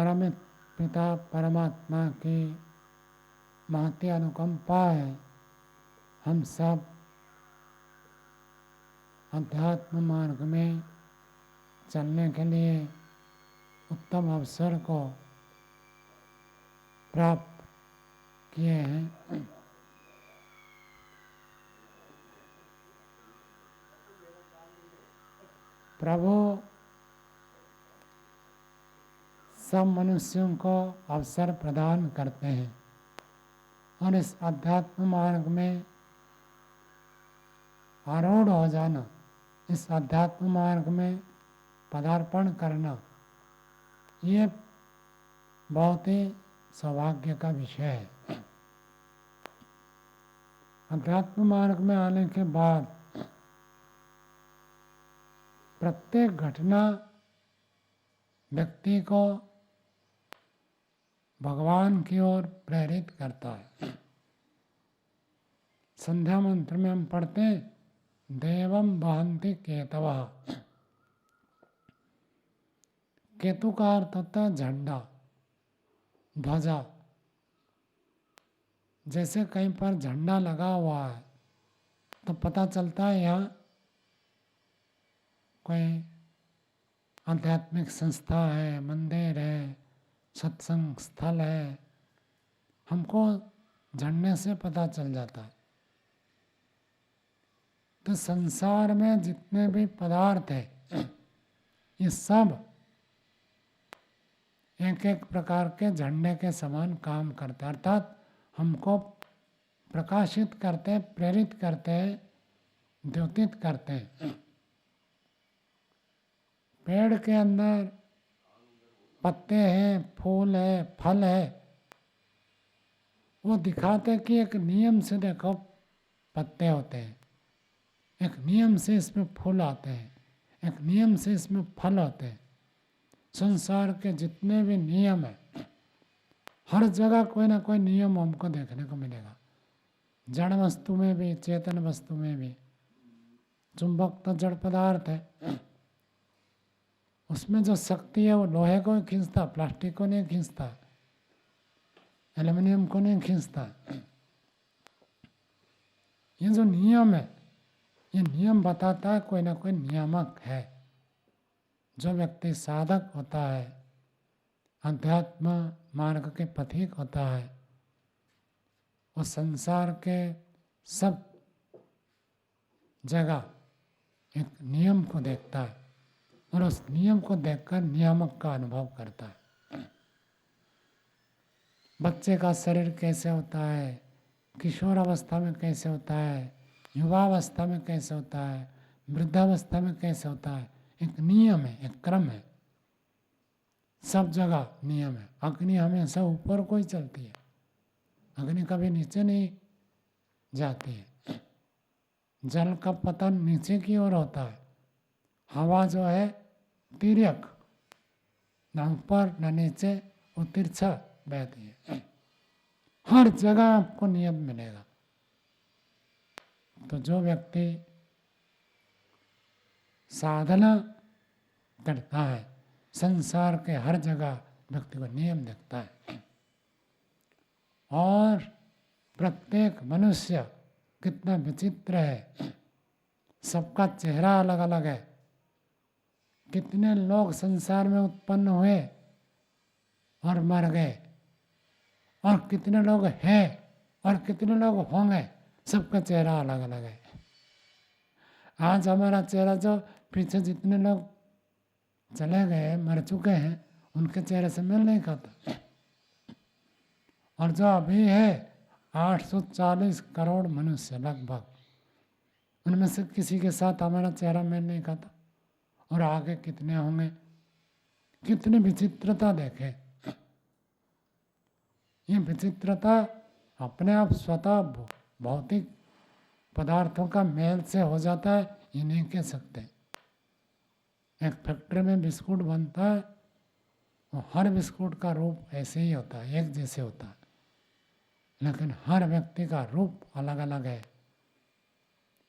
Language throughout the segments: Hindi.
परम पिता परमात्मा की महती अनुकंपा है। हम सब अध्यात्म मार्ग में चलने के लिए उत्तम अवसर को प्राप्त किए हैं। प्रभु सब मनुष्यों को अवसर प्रदान करते हैं और इस अध्यात्म मार्ग में आरूढ़ हो जाना, इस अध्यात्म मार्ग में पदार्पण करना, ये बहुत ही सौभाग्य का विषय है। अध्यात्म मार्ग में आने के बाद प्रत्येक घटना व्यक्ति को भगवान की ओर प्रेरित करता है। संध्या मंत्र में हम पढ़ते हैं, देवम वहन्ति केतवः। केतु का अर्थ होता है झंडा, ध्वजा। जैसे कहीं पर झंडा लगा हुआ है तो पता चलता है यहाँ कोई आध्यात्मिक संस्था है, मंदिर है, सत्संग स्थल है। हमको झंडे से पता चल जाता है। तो संसार में जितने भी पदार्थ है ये सब एक एक प्रकार के झंडे के समान काम करते हैं, अर्थात हमको प्रकाशित करते हैं, प्रेरित करते हैं, द्योतित करते हैं। पेड़ के अंदर पत्ते हैं, फूल है, फल है, वो दिखाते कि एक नियम से देखो पत्ते होते हैं, एक नियम से इसमें फूल आते हैं, एक नियम से इसमें फल होते हैं। संसार के जितने भी नियम है, हर जगह कोई ना कोई नियम हमको देखने को मिलेगा। जड़ वस्तु में भी, चेतन वस्तु में भी। चुंबक तो जड़ पदार्थ है, उसमें जो शक्ति है वो लोहे को ही खींचता, प्लास्टिक को नहीं खींचता, एल्युमिनियम को नहीं खींचता। ये जो नियम है, ये नियम बताता है कोई ना कोई नियामक है। जो व्यक्ति साधक होता है, अध्यात्म मार्ग के पथिक होता है, वो संसार के सब जगह एक नियम को देखता है और उस नियम को देखकर नियामक का अनुभव करता है। बच्चे का शरीर कैसे होता है, किशोर अवस्था में कैसे होता है, युवावस्था में कैसे होता है, वृद्धावस्था में कैसे होता है, एक नियम है, एक क्रम है। सब जगह नियम है। अग्नि हमेशा ऊपर को ही चलती है, अग्नि कभी नीचे नहीं जाती है। जल का पतन नीचे की ओर होता है। हवा जो है तिर्यक, न ऊपर न नीचे, वो तिरछा बहती है। हर जगह आपको नियम मिलेगा। तो जो व्यक्ति साधना करता है, संसार के हर जगह व्यक्ति को नियम देखता है। और प्रत्येक मनुष्य कितना विचित्र है, सबका चेहरा अलग अलग है। कितने लोग संसार में उत्पन्न हुए और मर गए, और कितने लोग हैं और कितने लोग होंगे, सबका चेहरा अलग अलग है। आज हमारा चेहरा, जो पीछे जितने लोग चले गए, मर चुके हैं, उनके चेहरे से मेल नहीं खाता। और जो अभी है 840 करोड़ मनुष्य लगभग, उनमें से किसी के साथ हमारा चेहरा मेल नहीं खाता। और आगे कितने होंगे, कितनी विचित्रता देखे। ये विचित्रता अपने आप स्वतः भौतिक पदार्थों का मेल से हो जाता है, ये नहीं कह सकते। एक फैक्ट्री में बिस्कुट बनता है, और हर बिस्कुट का रूप ऐसे ही होता है, एक जैसे होता है, लेकिन हर व्यक्ति का रूप अलग अलग है,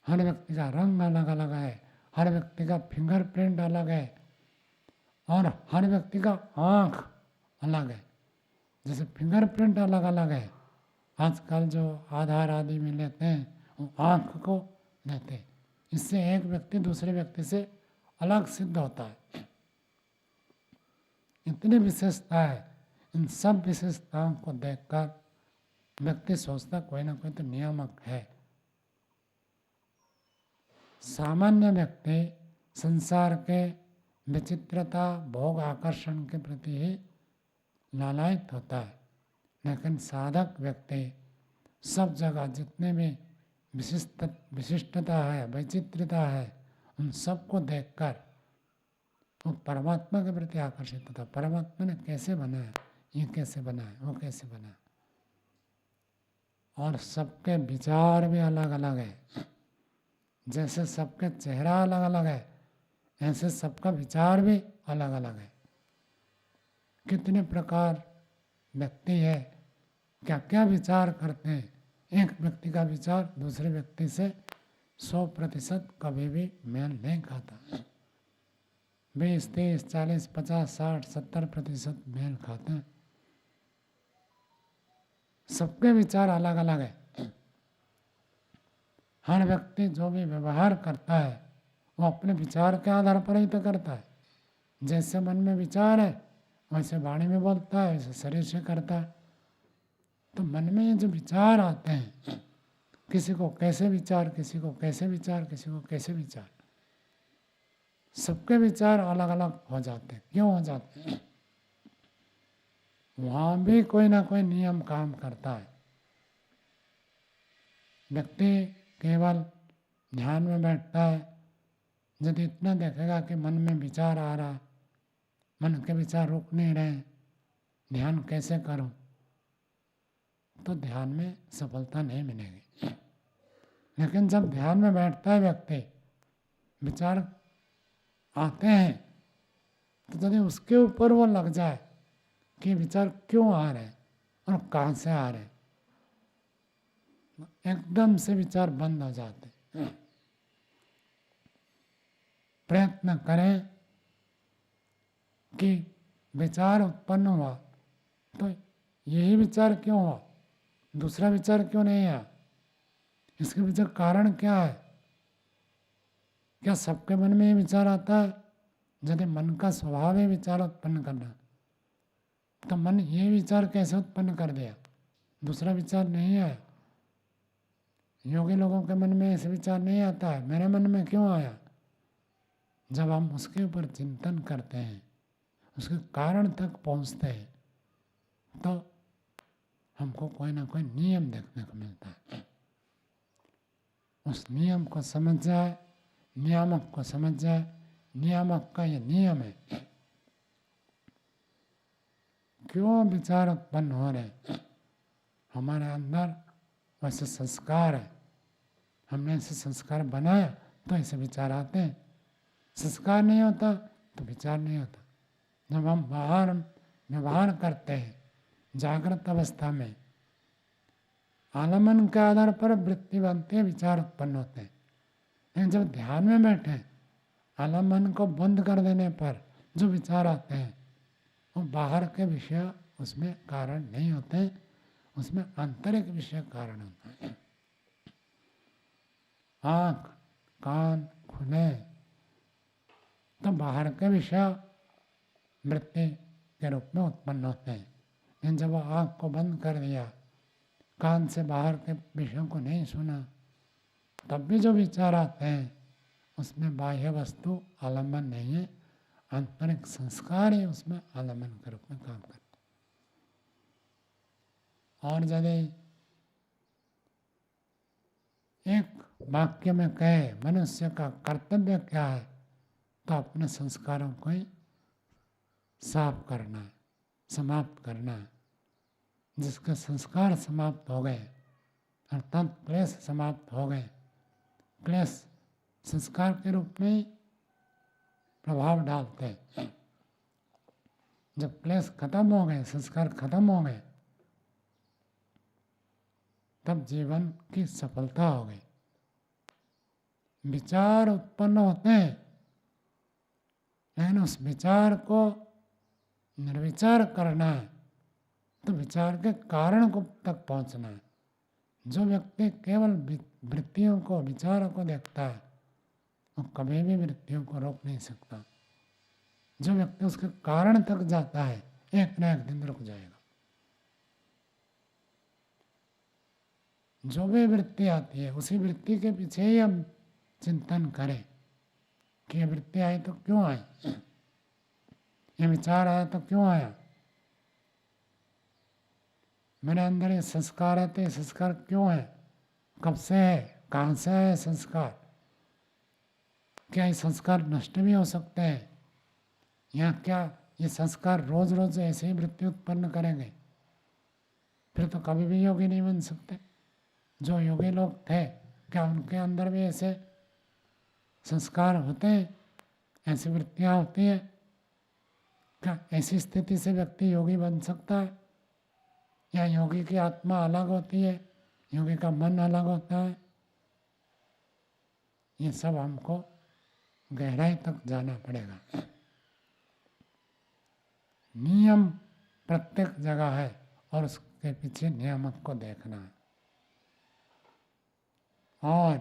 हर व्यक्ति का रंग अलग अलग है, हर व्यक्ति का फिंगरप्रिंट अलग है, और हर व्यक्ति का आँख अलग है। जैसे फिंगरप्रिंट अलग अलग है। आजकल जो आधार आदि में लेते हैं वो आँख को लेते हैं, इससे एक व्यक्ति दूसरे व्यक्ति से अलग सिद्ध होता है। इतनी विशेषता है, इन सब विशेषताओं को देखकर व्यक्ति सोचता कोई ना कोई तो नियामक है। सामान्य व्यक्ति संसार के विचित्रता भोग आकर्षण के प्रति ही लालायित होता है, लेकिन साधक व्यक्ति सब जगह जितने भी विशिष्टता है, वैचित्र्यता है, उन सबको देखकर वो परमात्मा के प्रति आकर्षित होता है। परमात्मा ने कैसे बनाया, ये कैसे बनाया, वो कैसे बनाया। और सबके विचार भी अलग अलग है। जैसे सबके चेहरा अलग अलग है, ऐसे सबका विचार भी अलग अलग है। कितने प्रकार व्यक्ति है, क्या क्या विचार करते हैं। एक व्यक्ति का विचार दूसरे व्यक्ति से 100% कभी भी मेल नहीं खाता। 20, 30, 40, 50, 60, 70% मेल खाते हैं। सबके विचार अलग अलग है। हर व्यक्ति जो भी व्यवहार करता है वो अपने विचार के आधार पर ही तो करता है। जैसे मन में विचार है वैसे वाणी में बोलता है, वैसे शरीर से करता है। तो मन में ये जो विचार आते हैं, किसी को कैसे विचार, किसी को कैसे विचार, किसी को कैसे विचार, सबके विचार अलग अलग हो जाते हैं। क्यों हो जाते हैं? वहाँ भी कोई ना कोई नियम काम करता है। व्यक्ति केवल ध्यान में बैठता है, यदि इतना देखेगा कि मन में विचार आ रहा, मन के विचार रुक नहीं रहे, ध्यान कैसे करूं, तो ध्यान में सफलता नहीं मिलेगी। लेकिन जब ध्यान में बैठता है व्यक्ति, विचार आते हैं, तो यदि उसके ऊपर वो लग जाए कि विचार क्यों आ रहे हैं और कहाँ से आ रहे हैं, एकदम से विचार बंद हो जाते। प्रयत्न करें कि विचार उत्पन्न हुआ तो यही विचार क्यों हुआ, दूसरा विचार क्यों नहीं आया, इसके पीछे कारण क्या है। क्या सबके मन में ये विचार आता है? यदि मन का स्वभाव है विचार उत्पन्न करना, तो मन ये विचार कैसे उत्पन्न कर दिया, दूसरा विचार नहीं आया। योगी लोगों के मन में ऐसे विचार नहीं आता है, मेरे मन में क्यों आया। जब हम उसके ऊपर चिंतन करते हैं, उसके कारण तक पहुंचते हैं, तो हमको कोई ना कोई नियम देखने को मिलता है। उस नियम को समझ जाए, नियामक को समझ जाए, नियामक का ये नियम है। क्यों विचार उत्पन्न हो रहे, हमारे अंदर वैसे संस्कार है, हमने ऐसे संस्कार बनाया तो ऐसे विचार आते हैं। संस्कार नहीं होता तो विचार नहीं होता। जब हम बाहर व्यवहार करते हैं जागृत अवस्था में, आलम्बन के आधार पर वृत्ति बनती है, विचार उत्पन्न होते हैं। लेकिन जब ध्यान में बैठे, आलम्बन को बंद कर देने पर जो विचार आते हैं वो बाहर के विषय उसमें कारण नहीं होते, उसमें आंतरिक विषय कारण होता है। आँख कान खुले तो बाहर के विषय वृत्ति के रूप में उत्पन्न होते हैं। लेकिन जब आँख को बंद कर दिया, कान से बाहर के विषयों को नहीं सुना, तब भी जो विचार आते हैं उसमें बाह्य वस्तु आलम्बन नहीं है, आंतरिक संस्कार ही उसमें आलम्बन के रूप में काम करते। और यदि एक वाक्य में कहे मनुष्य का कर्तव्य क्या है, तो अपने संस्कारों को ही साफ करना है, समाप्त करना है। जिसके संस्कार समाप्त हो गए अर्थात क्लेश समाप्त हो गए, क्लेश संस्कार के रूप में ही प्रभाव डालते हैं। जब क्लेश खत्म हो गए, संस्कार खत्म हो गए, तब जीवन की सफलता हो गई। विचार उत्पन्न होते हैं, लेकिन उस विचार को निर्विचार करना है तो विचार के कारण को तक पहुंचना है। जो व्यक्ति केवल वृत्तियों को, विचारों को देखता है वो कभी भी वृत्तियों को रोक नहीं सकता। जो व्यक्ति उसके कारण तक जाता है एक न एक दिन रुक जाएगा। जो भी वृत्ति आती है उसी वृत्ति के पीछे ही हम चिंतन करें कि ये वृत्ति आई तो क्यों आई, ये विचार आया तो क्यों आया, मेरे अंदर ये संस्कार है तो ये संस्कार क्यों है, कब से है, कहाँ से है संस्कार, क्या ये संस्कार नष्ट भी हो सकते हैं, या क्या ये संस्कार रोज रोज ऐसे ही वृत्ति उत्पन्न करेंगे, फिर तो कभी भी योगी नहीं बन सकते। जो योगी लोग थे क्या उनके अंदर भी ऐसे संस्कार होते हैं, ऐसी वृत्तियाँ होती हैं? क्या ऐसी स्थिति से व्यक्ति योगी बन सकता है? या योगी की आत्मा अलग होती है, योगी का मन अलग होता है? ये सब हमको गहराई तक जाना पड़ेगा। नियम प्रत्येक जगह है और उसके पीछे नियामक को देखना है। और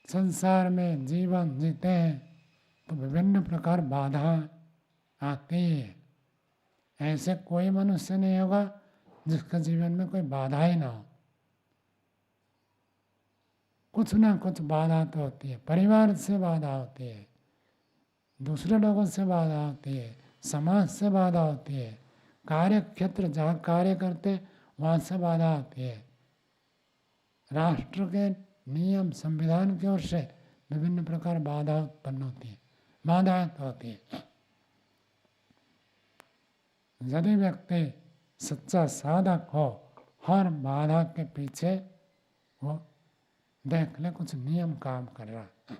संसार में जीवन जीते हैं तो विभिन्न प्रकार बाधा आती है। ऐसे कोई मनुष्य नहीं होगा जिसका जीवन में कोई बाधा ही ना हो। कुछ ना कुछ बाधा तो होती है। परिवार से बाधा होती है, दूसरे लोगों से बाधा होती है, समाज से बाधा होती है, कार्य क्षेत्र जहाँ कार्य करते वहाँ से बाधा होती है, राष्ट्र के नियम संविधान की ओर से विभिन्न प्रकार बाधा उत्पन्न होती है, बाधाएं तो होती है। यदि व्यक्ति सच्चा साधक हो, हर बाधा के पीछे वो देख ले कुछ नियम काम कर रहा है।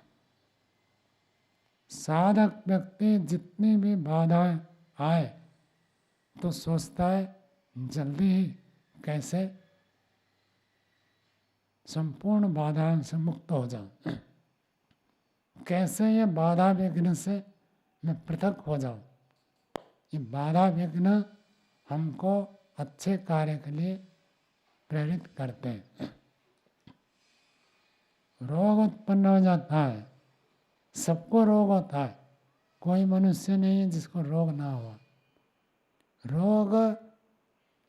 साधक व्यक्ति जितनी भी बाधाएं आए तो सोचता है जल्दी ही कैसे संपूर्ण बाधाओं से मुक्त हो जाऊं, कैसे ये बाधा विघ्न से मैं पृथक हो जाऊं। ये बाधा विघ्न हमको अच्छे कार्य के लिए प्रेरित करते हैं। रोग उत्पन्न हो जाता है, सबको रोग होता है, कोई मनुष्य नहीं है जिसको रोग ना हो। रोग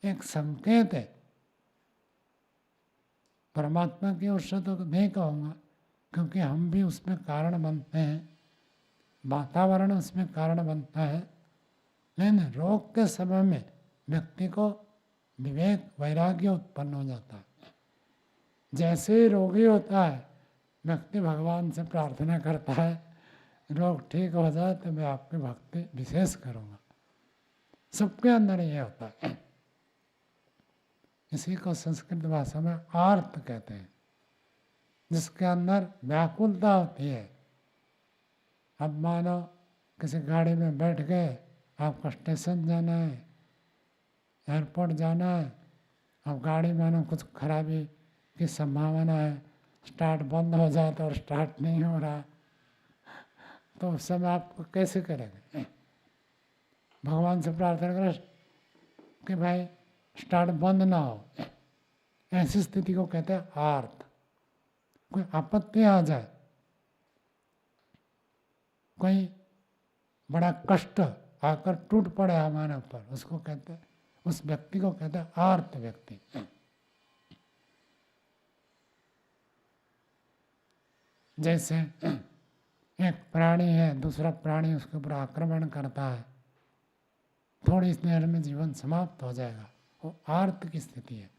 एक संकेत है, परमात्मा की ओर से तो नहीं कहूँगा क्योंकि हम भी उसमें कारण बनते हैं, वातावरण उसमें कारण बनता है। लेकिन रोग के समय में व्यक्ति को विवेक वैराग्य उत्पन्न हो जाता है। जैसे ही रोगी होता है व्यक्ति भगवान से प्रार्थना करता है, रोग ठीक हो जाए तो मैं आपकी भक्ति विशेष करूँगा। सबके अंदर ये होता है। इसी को संस्कृत भाषा में आर्त कहते हैं, जिसके अंदर व्याकुलता होती है। अब मानो किसी गाड़ी में बैठ गए, आपको स्टेशन जाना है, एयरपोर्ट जाना है, अब गाड़ी मानो कुछ खराबी की संभावना है, स्टार्ट बंद हो जाए तो और स्टार्ट नहीं हो रहा, तो उस समय आप कैसे करेंगे? भगवान से प्रार्थना करें कि भाई स्टार्ट बंद ना हो। ऐसी स्थिति को कहते हैं आर्त। कोई आपत्ति आ जाए, कोई बड़ा कष्ट आकर टूट पड़े हमारे ऊपर, उसको कहते हैं, उस व्यक्ति को कहते हैं आर्त व्यक्ति। जैसे एक प्राणी है, दूसरा प्राणी उसके ऊपर आक्रमण करता है, थोड़ी देर में जीवन समाप्त हो जाएगा, वो आर्त की स्थिति है।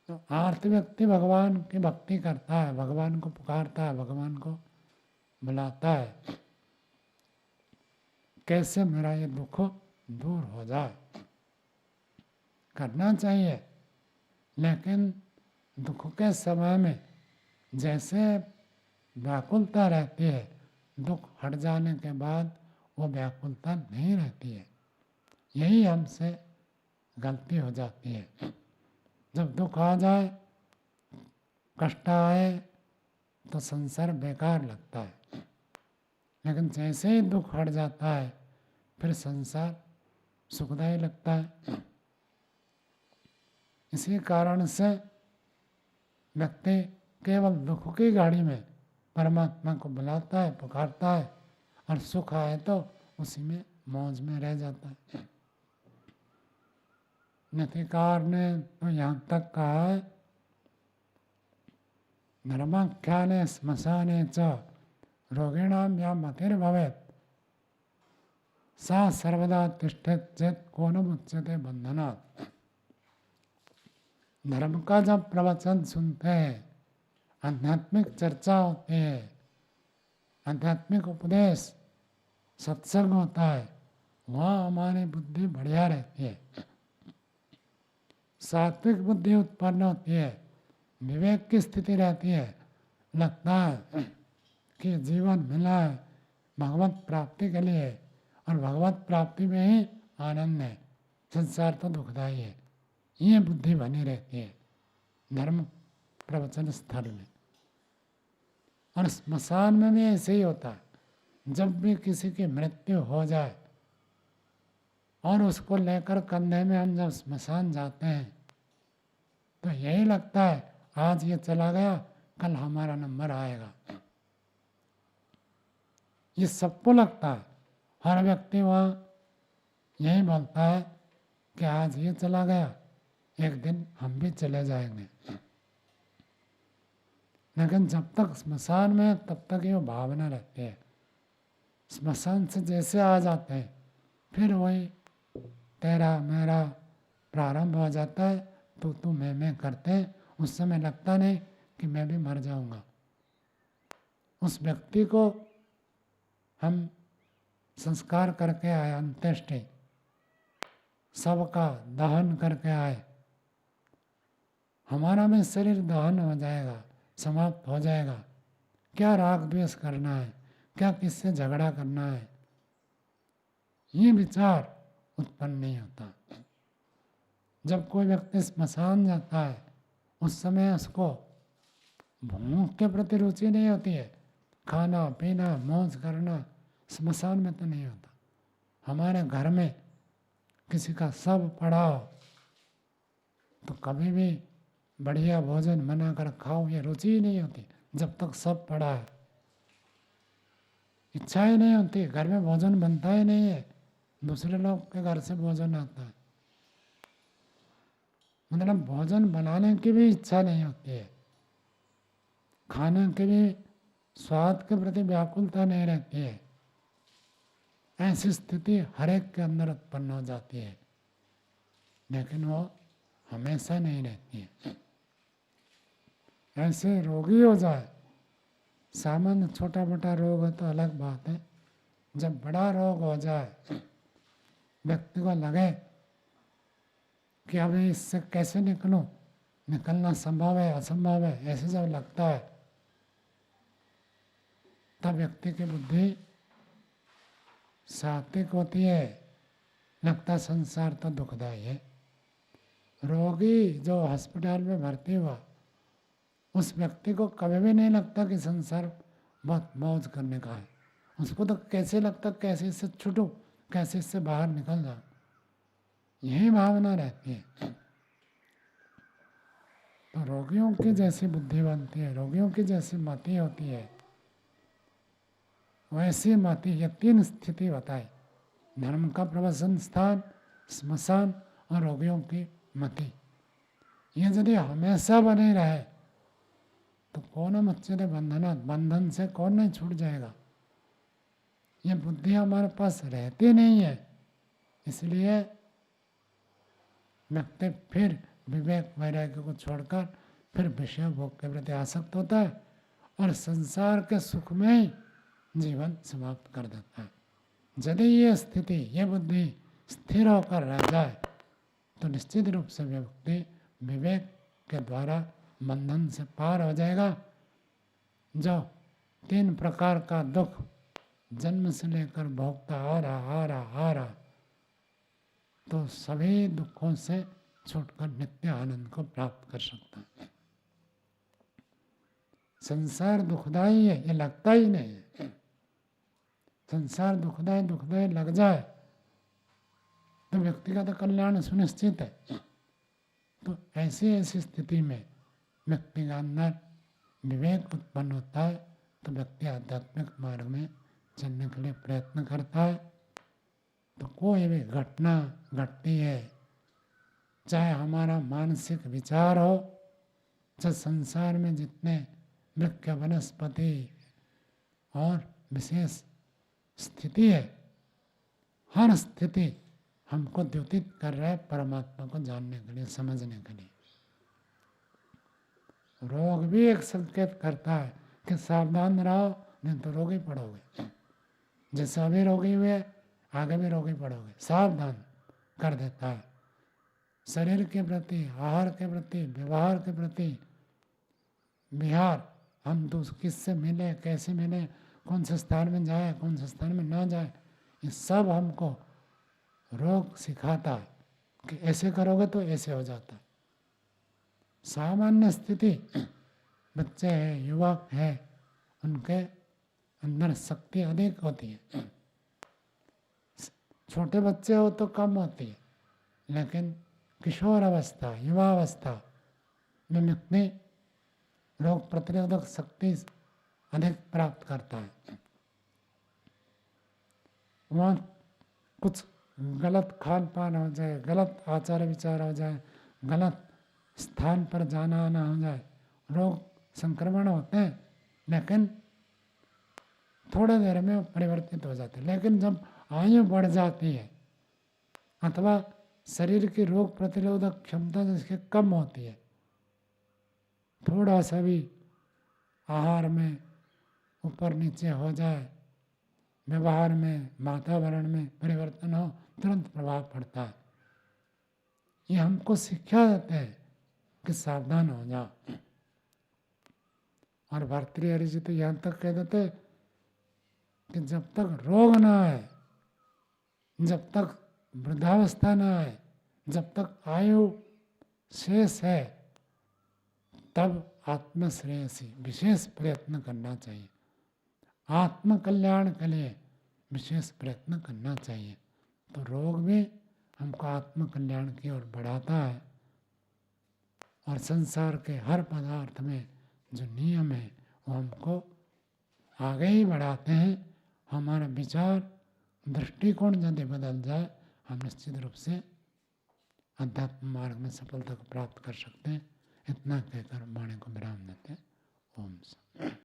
तो आर्त व्यक्ति भगवान की भक्ति करता है, भगवान को पुकारता है, भगवान को बुलाता है, कैसे मेरा ये दुख दूर हो जाए। करना चाहिए, लेकिन दुख के समय में जैसे व्याकुलता रहती है, दुख हट जाने के बाद वो व्याकुलता नहीं रहती है। यही हमसे गलती हो जाती है। जब दुख आ जाए, कष्ट आए तो संसार बेकार लगता है। लेकिन जैसे ही दुख हट जाता है फिर संसार सुखदायी लगता है। इसी कारण से व्यक्ति केवल दुख की गाड़ी में परमात्मा को बुलाता है, पुकारता है, और सुख आए तो उसी में मौज में रह जाता है। नथिकार ने तो यहाँ तक कहा है, धर्माख्याने श्मशाने च रोगिणाम या मतिर्भवेत् सा सर्वदा तिष्ठेत् चेत् को न मुच्यते बंधनात्। धर्म का जब प्रवचन सुनते हैं, आध्यात्मिक चर्चा होती है, आध्यात्मिक उपदेश सत्संग होता है, वहाँ हमारी बुद्धि बढ़िया रहती है, सात्विक बुद्धि उत्पन्न होती है, विवेक की स्थिति रहती है। लगता है कि जीवन मिला है भगवत प्राप्ति के लिए और भगवत प्राप्ति में ही आनंद है, संसार तो दुखदायी है, ये बुद्धि बनी रहती है धर्म प्रवचन स्थल में। और स्मशान में भी ऐसे ही होता है, जब भी किसी की मृत्यु हो जाए और उसको लेकर कंधे में हम जब स्मशान जाते हैं तो यही लगता है आज ये चला गया, कल हमारा नंबर आएगा। ये सबको लगता है, हर व्यक्ति वहाँ यही बोलता है कि आज ये चला गया, एक दिन हम भी चले जाएंगे। लेकिन जब तक स्मशान में तब तक ये भावना रहती है। स्मशान से जैसे आ जाते हैं फिर वही तेरा मेरा प्रारंभ हो जाता है, तू मैं करते हैं। उस समय लगता नहीं कि मैं भी मर जाऊंगा। उस व्यक्ति को हम संस्कार करके आए, अंत्येष्टि सबका दहन करके आए, हमारा में शरीर दहन हो जाएगा, समाप्त हो जाएगा। क्या राग द्वेष करना है, क्या किससे झगड़ा करना है, ये विचार उत्पन्न नहीं होता। जब कोई व्यक्ति स्मशान जाता है उस समय उसको भूख के प्रति रुचि नहीं होती है, खाना पीना मौज करना स्मशान में तो नहीं होता। हमारे घर में किसी का शव पड़ा हो तो कभी भी बढ़िया भोजन बनाकर खाओ, ये रुचि ही नहीं होती। जब तक शव पड़ा है इच्छा ही नहीं होती, घर में भोजन बनता ही नहीं है, दूसरे लोग के घर से भोजन आता है, मतलब भोजन बनाने की भी इच्छा नहीं होती है, खाने के भी स्वाद के प्रति व्याकुलता नहीं रहती है। ऐसी स्थिति हर एक के अंदर उत्पन्न हो जाती है, लेकिन वो हमेशा नहीं रहती है। ऐसे रोगी हो जाए, सामान्य छोटा मोटा रोग है तो अलग बात है, जब बड़ा रोग हो जाए व्यक्ति को लगे कि अभी इससे कैसे निकलूं, निकलना संभव है असंभव है, ऐसे जब लगता है तब व्यक्ति की बुद्धि सात्विक होती है, लगता संसार तो दुखदायी है। रोगी जो हॉस्पिटल में भर्ती हुआ उस व्यक्ति को कभी भी नहीं लगता कि संसार बहुत मौज करने का है, उसको तो कैसे लगता कैसे इससे छूटूं, कैसे इससे बाहर निकल जाऊं, यही भावना रहती है। तो रोगियों की जैसी बुद्धि बनती है, रोगियों की जैसी मति होती है, वैसी मति, ये तीन स्थिति बताई, धर्म का प्रवचन स्थान, स्मशान और रोगियों की मति। ये यदि हमेशा बने रहे तो कौन मुच्यते बंधनात्, बंधन से कौन नहीं छूट जाएगा। ये बुद्धि हमारे पास रहती नहीं है, इसलिए व्यक्ति फिर विवेक वैराग्य को छोड़कर फिर विषय भोग के प्रति आसक्त होता है और संसार के सुख में ही जीवन समाप्त कर देता है। यदि ये स्थिति, ये बुद्धि स्थिर होकर रह जाए तो निश्चित रूप से व्यक्ति विवेक के द्वारा बंधन से पार हो जाएगा। जो तीन प्रकार का दुख जन्म से लेकर भोगता आ रहा तो सभी दुखों से छूटकर नित्य आनंद को प्राप्त कर सकता है। संसार दुखदाई है ये लगता ही नहीं है, संसार दुखदायी लग जाए तो व्यक्ति का तो कल्याण सुनिश्चित है। तो ऐसी स्थिति में व्यक्ति के अंदर विवेक उत्पन्न होता है, तो व्यक्ति आध्यात्मिक मार्ग में चलने के लिए प्रयत्न करता है। तो कोई भी घटना घटती है, चाहे हमारा मानसिक विचार हो, चाहे संसार में जितने वृक्ष वनस्पति और विशेष स्थिति है, हर स्थिति हमको द्योतित कर रहा है परमात्मा को जानने के लिए, समझने के लिए। रोग भी एक संकेत करता है कि सावधान रहो, नहीं तो रोगी पड़ोगे। जैसे अभी रोगी हुए आगे भी रोगी पड़ोगे, सावधान कर देता है। शरीर के प्रति, आहार के प्रति, व्यवहार के प्रति विहार, हम तो किससे मिले, कैसे मिले, कौन से स्थान में जाए, कौन से स्थान में ना जाए, ये सब हमको रोग सिखाता है कि ऐसे करोगे तो ऐसे हो जाता है। सामान्य स्थिति, बच्चे हैं, युवक हैं, उनके अंदर शक्ति अधिक होती है। छोटे बच्चे हो तो कम होती है, लेकिन किशोर अवस्था, युवा अवस्था में व्यक्ति रोग प्रतिरोधक शक्ति अधिक प्राप्त करता है। वहाँ कुछ गलत खान पान हो जाए, गलत आचार विचार हो जाए, गलत स्थान पर जाना आना हो जाए, रोग संक्रमण होते हैं, लेकिन थोड़े देर में परिवर्तित हो जाते हैं। लेकिन जब आयु बढ़ जाती है अथवा शरीर की रोग प्रतिरोधक क्षमता जिसकी कम होती है, थोड़ा सा भी आहार में ऊपर नीचे हो जाए, व्यवहार में, वातावरण में परिवर्तन हो, तुरंत प्रभाव पड़ता है। ये हमको शिक्षा देते हैं कि सावधान हो जाओ। और भारतीय हरि जी तो यहाँ तक कह देते कि जब तक रोग ना आए, जब तक वृद्धावस्था ना आए, जब तक आयु शेष है, तब आत्मश्रेयसी विशेष प्रयत्न करना चाहिए। आत्म कल्याण के लिए विशेष प्रयत्न करना चाहिए। तो रोग भी हमको आत्म कल्याण की ओर बढ़ाता है, और संसार के हर पदार्थ में जो नियम है वो हमको आगे ही बढ़ाते हैं। हमारा विचार दृष्टिकोण यदि बदल जाए, हम निश्चित रूप से अध्यात्म मार्ग में सफलता को प्राप्त कर सकते हैं। इतना कहकर वाणी को विराम देते हैं। ओम शांति।